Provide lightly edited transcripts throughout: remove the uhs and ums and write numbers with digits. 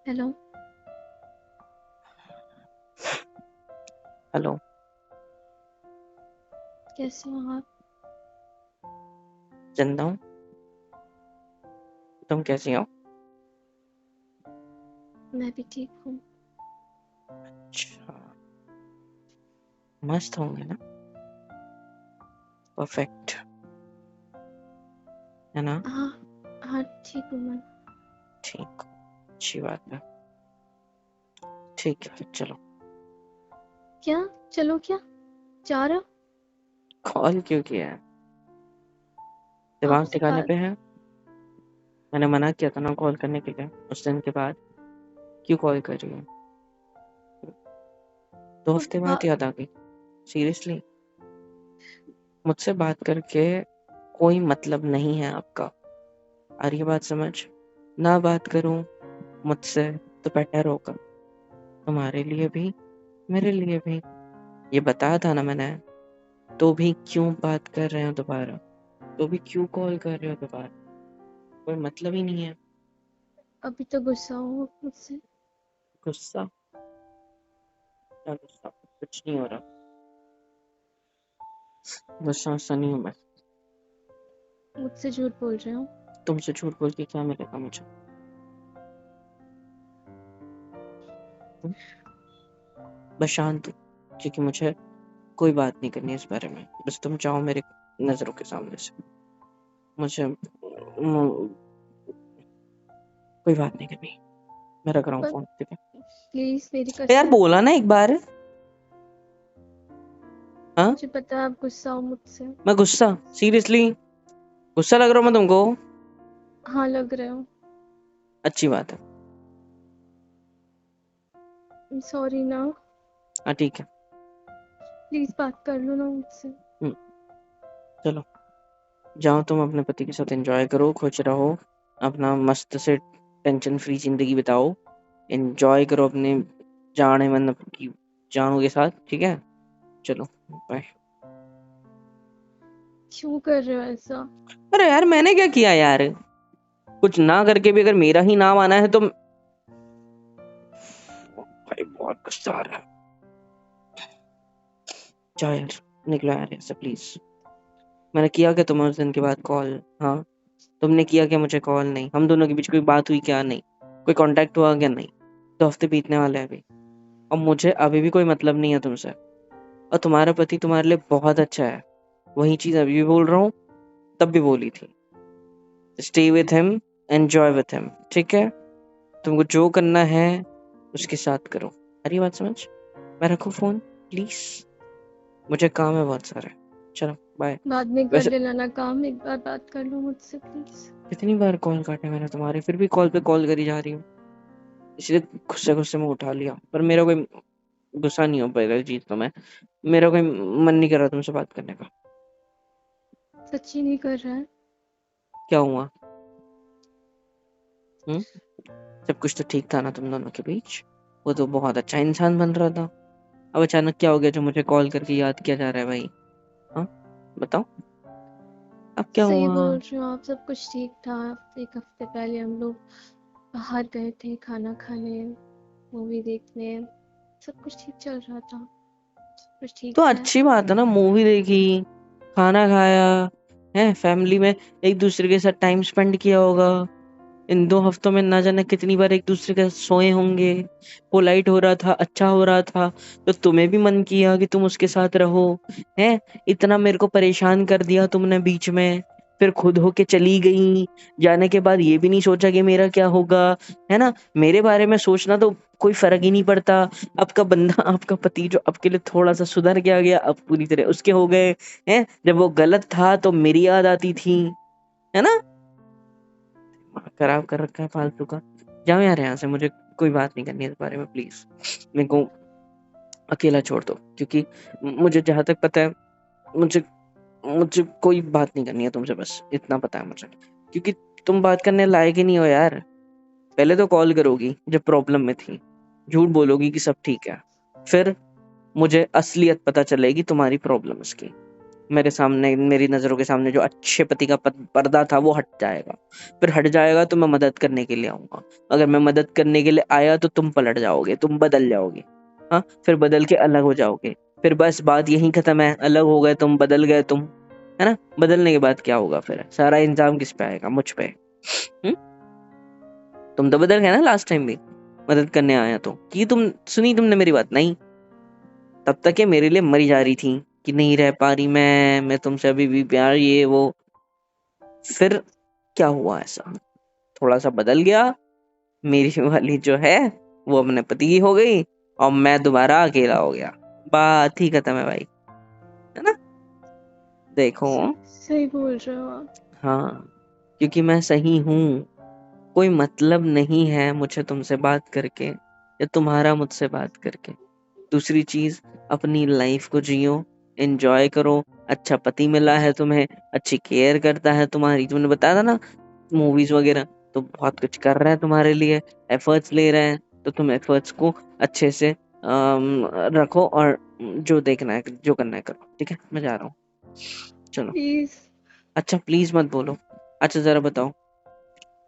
Hello. Hello. कैसे हो आप? जिंदा हूँ। तुम कैसी हो? मैं भी ठीक हूँ। अच्छा, मस्त होंगे ना? परफेक्ट है ना? हाँ हाँ, ठीक हूँ मैं। ठीक, अच्छी बात है। ठीक है, फिर चलो। क्या? चलो क्या? जा रहे हो? कॉल क्यों किया है? दिमाग आपसे ठिकाने बात। पे है? मैंने मना किया था ना कॉल करने के लिए उस दिन के बाद। क्यों कॉल कर रही हो? 2 हफ्ते बाद याद आ गई? सीरियसली? मुझसे बात करके कोई मतलब नहीं है आपका। आ रही है बात समझ? ना बात करूं मुझसे तो बेटर होगा, तुम्हारे लिए भी मेरे लिए भी। ये बताया था ना मैंने। तो भी क्यों बात कर रहे हो दोबारा? तो भी क्यों कॉल कर रहे हो दोबारा? कोई मतलब ही नहीं है। अभी तो गुस्सा हो मुझसे। गुस्सा? क्या गुस्सा? कुछ नहीं हो रहा। गुस्सा नहीं हूँ मैं। मुझसे झूठ बोल रहे हो? तुमसे झूठ बोल के क्या मिलेगा मुझे? हम्म? बस शांत हूँ, क्योंकि मुझे कोई बात नहीं करनी है इस बारे में। बस तुम चाहो मेरे नजरों के सामने से। मुझे कोई बात नहीं करनी। मैं रख रहा हूँ पर फोन, ठीक है? प्लीज मेरी यार कसम। बोला ना एक बार। हाँ, मुझे पता है आप गुस्सा हो मुझसे। मैं गुस्सा? सीरियसली गुस्सा लग रहा हूँ मैं तुमको? हाँ, लग रहे हो। अच्छी बात है। सॉरी ना। हाँ ठीक है। प्लीज बात कर लो ना मुझसे। हम्म, चलो जाओ, तुम अपने पति के साथ एंजॉय करो, खुश रहो, अपना मस्त से टेंशन फ्री जिंदगी बिताओ। एंजॉय करो अपने जाने मन की जानों के साथ, ठीक है? चलो, बाय। क्यों कर रहे हो ऐसा? अरे यार मैंने क्या किया यार? कुछ ना करके भी अगर मेरा ही नाम आना है तो भाई बहुत गुस्सा आ रहा है। जाओ यार, निकलो यार ऐसे प्लीज। मैंने किया क्या तुम्हें उस दिन के बाद कॉल? हाँ, तुमने किया क्या मुझे कॉल? नहीं। हम दोनों के बीच कोई बात हुई क्या? नहीं। कोई कांटेक्ट हुआ क्या? नहीं। 2 हफ्ते बीतने वाले हैं अभी, और मुझे अभी भी कोई मतलब नहीं है तुमसे। और तुम्हारा पति तुम्हारे लिए बहुत अच्छा है, वही चीज अभी भी बोल रहा हूँ, तब भी बोली थी। Stay with him, enjoy with him, ठीक है? तुमको जो करना है उसके साथ करो। अरे बात समझ? मैं रखूँ फोन प्लीज? मुझे काम है बहुत सारे। चलो बाय। बाद में कर वैसे लेना ना काम, एक बार बात कर लो मुझसे प्लीज। कितनी बार कॉल काटे मैंने तुम्हारे, फिर भी कॉल पे कॉल करी जा रही हूँ। इसलिए गुस्से गुस्से में उठा लिया, पर मेरा कोई गुस्सा नहीं हो पाएगा इस चीज तो मैं। मेरा कोई मन नहीं कर रहा तुमसे बात करने का। सच्ची नहीं कर रहा है? क्या हुआ? हम्म? सब कुछ तो ठीक था ना तुम दोनों के बीच? वो तो बहुत अच्छा इंसान बन रहा था। अब अचानक क्या हो गया जो मुझे कॉल करके याद किया जा रहा है भाई? हाँ, बताओ, अब क्या सही हुआ? बोल रहे हो आप, सब कुछ ठीक था। एक हफ्ते पहले हम लोग बाहर गए थे खाना खाने, मूवी देखने। सब कुछ ठीक चल रहा था। सब कुछ तो ठीक है। अच्छी बात है ना, मूवी देखी, खाना खाया, है फैमिली में एक दूसरे के साथ टाइम स्पेंड किया होगा। इन 2 हफ्तों में ना जाने कितनी बार एक दूसरे के साथ सोए होंगे। पोलाइट हो रहा था, अच्छा हो रहा था, तो तुम्हें भी मन किया कि तुम उसके साथ रहो। हैं? इतना मेरे को परेशान कर दिया तुमने बीच में, फिर खुद होके चली गई। जाने के बाद ये भी नहीं सोचा कि मेरा क्या होगा, है ना? मेरे बारे में सोचना तो कोई फर्क ही नहीं पड़ता। आपका बंदा, आपका पति जो आपके लिए थोड़ा सा सुधर गया गया, अब पूरी तरह उसके हो गए। हैं? जब वो गलत था तो मेरी याद आती थी, है ना? खराब कर रखा है फालतू का। जाओ यार यहाँ से, मुझे कोई बात नहीं करनी है इस बारे में प्लीज। मेरे को अकेला छोड़ दो, क्योंकि मुझे जहां तक पता है, मुझे मुझे कोई बात नहीं करनी है तुमसे, बस इतना पता है मुझे। क्योंकि तुम बात करने लायक ही नहीं हो यार। पहले तो कॉल करोगी जब प्रॉब्लम में थी, झूठ बोलोगी कि सब ठीक है, फिर मुझे असलियत पता चलेगी तुम्हारी प्रॉब्लम्स की। मेरे सामने, मेरी नजरों के सामने जो अच्छे पति का पर्दा था वो हट जाएगा। फिर हट जाएगा तो मैं मदद करने के लिए आऊंगा। अगर मैं मदद करने के लिए आया तो तुम पलट जाओगे, तुम बदल जाओगे। हाँ, फिर बदल के अलग हो जाओगे। फिर बस बात यहीं खत्म है, अलग हो गए तुम, बदल गए तुम, है ना। बदलने के बाद क्या होगा, फिर सारा इंजाम किस पे आएगा, मुझ पे। हम्म? तुम तो बदल गए ना लास्ट टाइम भी, मदद करने आया तो की तुम, सुनी तुमने मेरी बात नहीं? तब तक ये मेरे लिए मरी जा रही थी कि नहीं रह पा रही मैं तुमसे अभी भी प्यार, ये वो। फिर क्या हुआ ऐसा, थोड़ा सा बदल गया, मेरी वाली जो है वो अपने पति की हो गई, और मैं दोबारा अकेला हो गया। बात ही खत्म है भाई, है ना। देखो, सही बोल रहे हो आप। हाँ, क्योंकि मैं सही हूँ। कोई मतलब नहीं है मुझे तुमसे बात करके या तुम्हारा मुझसे बात करके। दूसरी चीज, अपनी लाइफ को जियो, एंजॉय करो। अच्छा पति मिला है तुम्हें, अच्छी केयर करता है तुम्हारी, तुमने बताया था ना, मूवीज वगैरह तो बहुत कुछ कर रहा है तुम्हारे लिए, एफर्ट्स ले रहे हैं। तो तुम एफर्ट्स को अच्छे से रखो, और जो देखना है जो करना है करो। ठीक है, मैं जा रहा हूँ, चलो। प्लीज। अच्छा प्लीज मत बोलो। अच्छा जरा बताओ,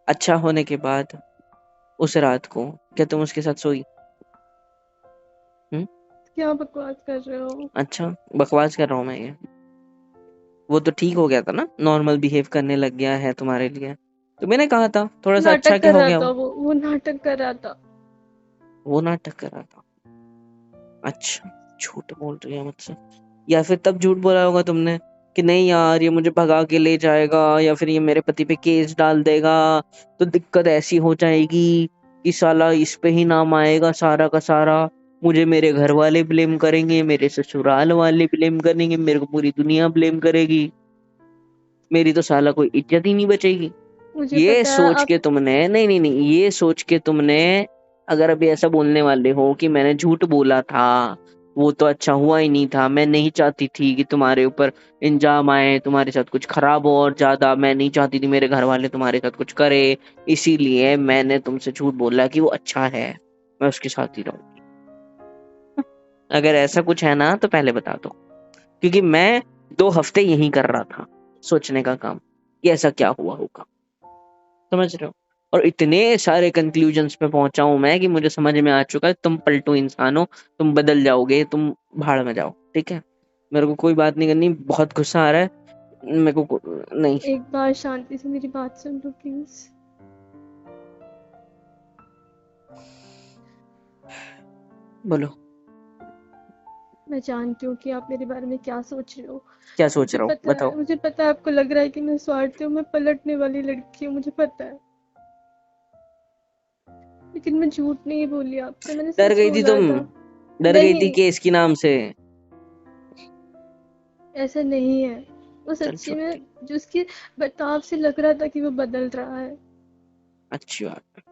अच्छा होने के बाद उस रात को क्या तुम उसके साथ सोई? हम्म? क्या बकवास कर रहे हो? अच्छा, बकवास कर रहा हूँ मैं ये? वो तो ठीक हो गया था ना, नॉर्मल बिहेव करने लग गया है तुम्हारे लिए, तो मैंने कहा था थोड़ा सा अच्छा नाटक क्या कर हो रहा गया था वो नाटक कर रहा था। वो नाटक कर रहा था। अच्छा, झूठ बोल रही है मुझसे, या फिर तब झूठ बोला होगा तुमने कि नहीं यार ये मुझे भगा के ले जाएगा, या फिर ये मेरे पति पे केस डाल देगा, तो दिक्कत ऐसी हो जाएगी कि साला इस पे ही नाम आएगा सारा का सारा, मुझे मेरे घर वाले ब्लेम करेंगे, मेरे ससुराल वाले ब्लेम करेंगे, मेरे को पूरी दुनिया ब्लेम करेगी, मेरी तो साला कोई इज्जत ही नहीं बचेगी। मुझे ये पता है सोच आप। के तुमने, नहीं नहीं नहीं, ये सोच के तुमने अगर अभी ऐसा बोलने वाले हो कि मैंने झूठ बोला था, वो तो अच्छा हुआ ही नहीं था, मैं नहीं चाहती थी कि तुम्हारे ऊपर इंजाम आए, तुम्हारे साथ कुछ खराब हो, और ज्यादा मैं नहीं चाहती थी मेरे घर वाले तुम्हारे साथ कुछ करे, इसीलिए मैंने तुमसे झूठ बोला कि वो अच्छा है, मैं उसके साथ ही रहूंगी। अगर ऐसा कुछ है ना तो पहले बता दो, क्योंकि मैं 2 हफ्ते यही कर रहा था, सोचने का काम कि ऐसा क्या हुआ होगा, समझ रहे हो। और इतने सारे कंक्लूजन्स पे पहुंचा हूं मैं कि मुझे समझ में आ चुका है तुम पलटू इंसान हो, तुम बदल जाओगे, तुम भाड़ में जाओ, ठीक है। मेरे को कोई बात नहीं करनी, बहुत गुस्सा आ रहा है मेरे को, नहीं। एक बार शांति से मेरी बात सुन लो प्लीज। बोलो, मैं जानती हूँ कि आप मेरे बारे में क्या सोच रहे हो। क्या सोच रहा हो, बताओ। मुझे पता है आपको लग रहा है कि मैं स्वार्थी हूँ, मैं पलटने वाली लड़की हूँ, मुझे पता है। लेकिन मैं झूठ नहीं बोली आपसे, मैंने डर सच गई थी बोला तुम, था। डर गई थी नहीं, केस के नाम से। ऐसा नहीं है। वो चल सच्ची छुट्टी, में जो उसके बर्ताव से लग रहा था कि वो बदल रहा है। अच्छी बात।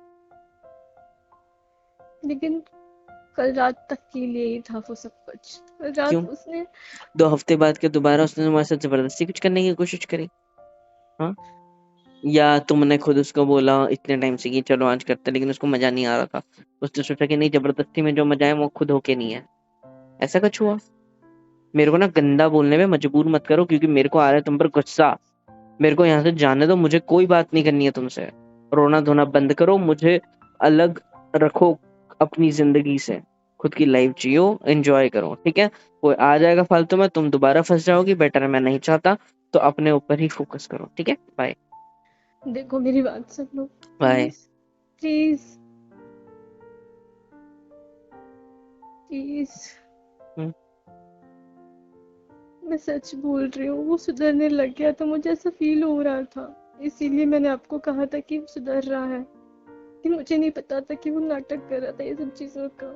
लेकिन कल रात तक के लिए ही था वो सब कुछ। कल क्यों, रात उसने 2 हफ्ते बाद के दोबारा उसने तुम्हारे साथ जबरदस्ती कुछ करने की कोशिश करी? हाँ, या तुमने खुद उसको बोला इतने टाइम से कि चलो आज करते, लेकिन उसको मजा नहीं आ रहा था, उसने सोचा कि नहीं, जबरदस्ती में जो मजा है वो खुद होके नहीं है, ऐसा कुछ हुआ? मेरे को ना गंदा बोलने में मजबूर मत करो, क्योंकि मेरे को आ रहा है तुम पर गुस्सा। मेरे को यहाँ से जाने दो, मुझे कोई बात नहीं करनी है तुमसे। रोना धोना बंद करो, मुझे अलग रखो अपनी जिंदगी से, खुद की लाइफ जियो, एंजॉय करो, ठीक है। कोई आ जाएगा फालतू में, तुम दोबारा फंस जाओगी, बेटर है, मैं नहीं चाहता। तो अपने ऊपर ही फोकस करो, ठीक है, बाय। देखो मेरी बात सुन लो बाय। प्लीज। प्लीज। प्लीज। मैं सच बोल रही हूँ, वो सुधरने लग गया था, मुझे ऐसा फील हो रहा था। इसीलिए मैंने आपको कहा था कि वो सुधर रहा है। कि मुझे नहीं पता था कि वो नाटक कर रहा था ये सब चीजों का।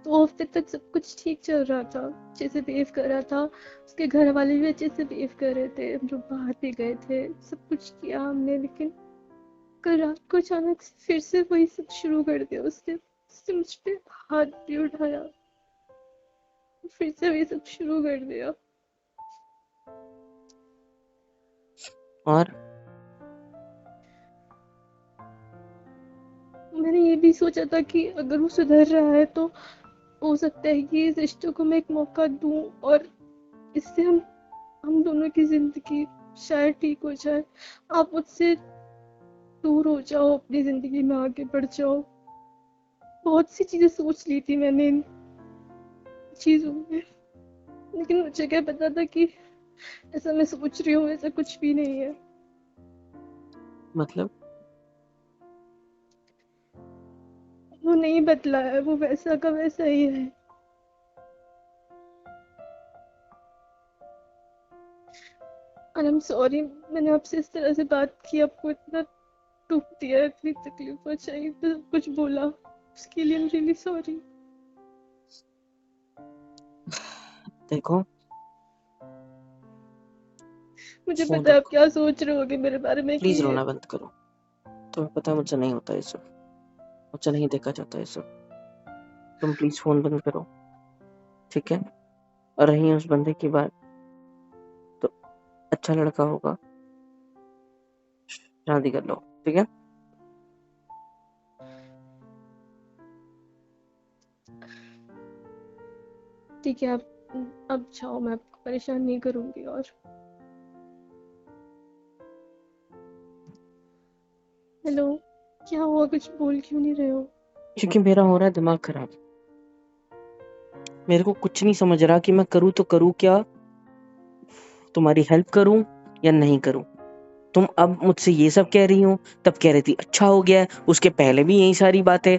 2 हफ्ते तक सब कुछ ठीक चल रहा था, अच्छे से बिहेव कर रहा था। उसके घर वाले भी अच्छे से बिहेव कर रहे थे, हम लोग बाहर भी गए थे, सब कुछ किया हमने। लेकिन कल रात को अचानक से फिर से वही सब शुरू कर दिया उसने मुझ पे हाथ भी उठाया, फिर से वही सब शुरू कर दिया। और मैंने ये भी सोचा था कि अगर वो सुधर रहा है तो हो सकता है कि इस रिश्ते को मैं एक मौका दूं और इससे हम दोनों की जिंदगी शायद ठीक हो जाए। आप मुझसे दूर हो जाओ, अपनी जिंदगी में आगे बढ़ जाओ। बहुत सी चीजें सोच ली थी मैंने इन चीजों में, लेकिन मुझे क्या पता था कि ऐसा मैं सोच रही हूँ ऐसा कुछ भी नहीं है। मतलब वो नहीं बदला है, वो वैसा का वैसा ही है। और आई एम सॉरी, मैंने आपसे इस तरह से बात की, आपको इतना दुख दिया, इतनी तकलीफ पहुंचाई, तो सब कुछ बोला, उसके लिए आई एम रियली सॉरी। देखो, मुझे फोन पता है आप रखो, क्या सोच रहे होगे मेरे बारे में प्लीज कि रोना बंद करो। तुम्हें पता है मुझसे नहीं होता ये सब, मुझसे नहीं देखा जाता ये सब। तुम प्लीज फोन बंद करो, ठीक है? और रही उस बंदे की बात, तो अच्छा लड़का होगा, शादी कर लो, ठीक है? ठीक है, आप अब जाओ, मैं आपको परेशान नहीं करूंगी। और हेलो, क्या हुआ, कुछ बोल क्यों नहीं रहे हो? क्योंकि मेरा हो रहा है दिमाग खराब। मेरे को कुछ नहीं समझ रहा कि मैं करूँ तो करूँ क्या, तुम्हारी हेल्प करूँ या नहीं करूँ। तुम अब मुझसे ये सब कह रही हो, तब कह रही थी अच्छा हो गया है, उसके पहले भी यही सारी बातें।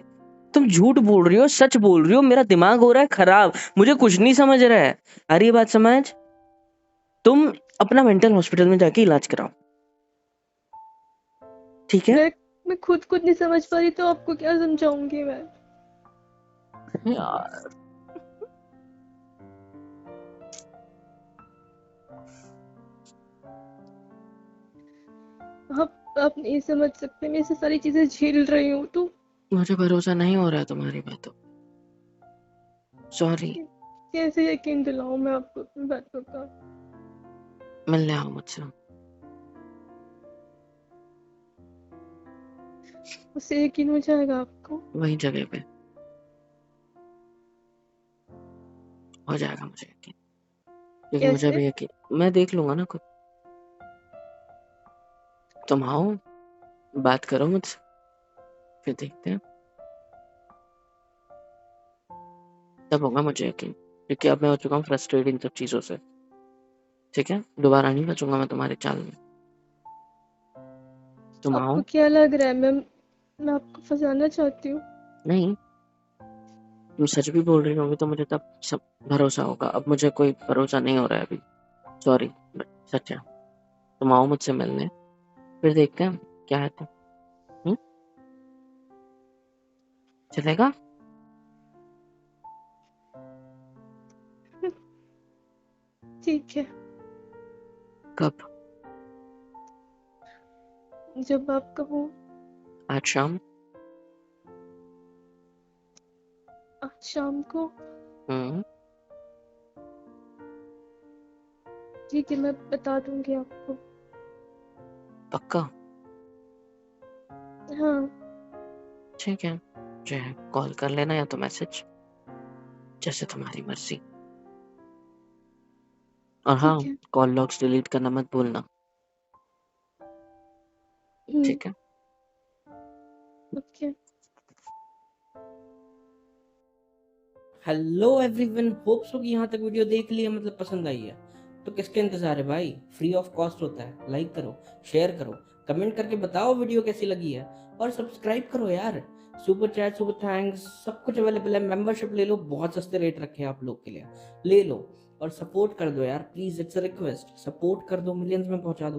तुम झूठ बोल रही हो, सच बोल रही हो, मेरा दिमाग हो रहा है खराब, मुझे कुछ नहीं समझ रहा है। आ रही है बात समझ? तुम अपना मेंटल हॉस्पिटल में जाके इलाज कराओ, ठीक है? मैं खुद नहीं समझ पा रही, तो आपको क्या समझाऊंगी मैं? यार आप नहीं समझ सकते, मैं ये सारी चीजें झेल रही हूँ, तो मुझे भरोसा नहीं हो रहा है तुम्हारी बातों, सॉरी। कैसे यकीन दिलाऊं मैं आपको अपनी बातों का? मिलने आओ मुझसे, उससे यकीन हो जाएगा आपको? वही जगह पे हो जाएगा मुझे यकीन, क्योंकि मुझे कैसे? भी यकीन, मैं देख लूंगा ना खुद। तुम आओ, बात करो मुझसे, फिर देखते हैं, तब होगा मुझे यकीन। क्योंकि अब मैं हो चुका हूँ फ्रस्ट्रेट इन सब चीजों से, ठीक है? दोबारा नहीं बचूंगा मैं तुम्हारे चाल में। तुम आओ। आपको क्या लग रहा है मैं आपको फंसाना चाहती हूँ? नहीं, तुम सच भी बोल रही होगी तो मुझे तब सब भरोसा होगा। अब मुझे कोई भरोसा नहीं हो रहा है अभी, सॉरी, बट सच है। तुम आओ मुझसे मिलने, फिर देखते हैं क्या है। तो चलेगा? ठीक है, कब? जब आप कहो। आज शाम? आज शाम को? हम्म। ठीक है, मैं बता दूंगी आपको। पक्का? हाँ। ठीक है, मुझे कॉल कर लेना या तो मैसेज, जैसे तुम्हारी मर्जी। और हाँ, ठीक है। कॉल लॉग्स डिलीट करना मत भूलना, ठीक है? Okay. Hello everyone, hope so कि यहाँ तक वीडियो देख लिया, मतलब पसंद आई है। तो किसके इंतजार है भाई, फ्री ऑफ कॉस्ट होता है। लाइक करो, शेयर करो, कमेंट करके बताओ वीडियो कैसी लगी है, और सब्सक्राइब करो यार। सुपर चैट, सुपर थैंक्स, सब कुछ अवेलेबल है। मेंबरशिप ले लो, बहुत सस्ते रेट रखे हैं आप लोग के लिए, ले लो और सपोर्ट कर दो यार please, it's a request. Support कर दो, मिलियंस में पहुंचा दो।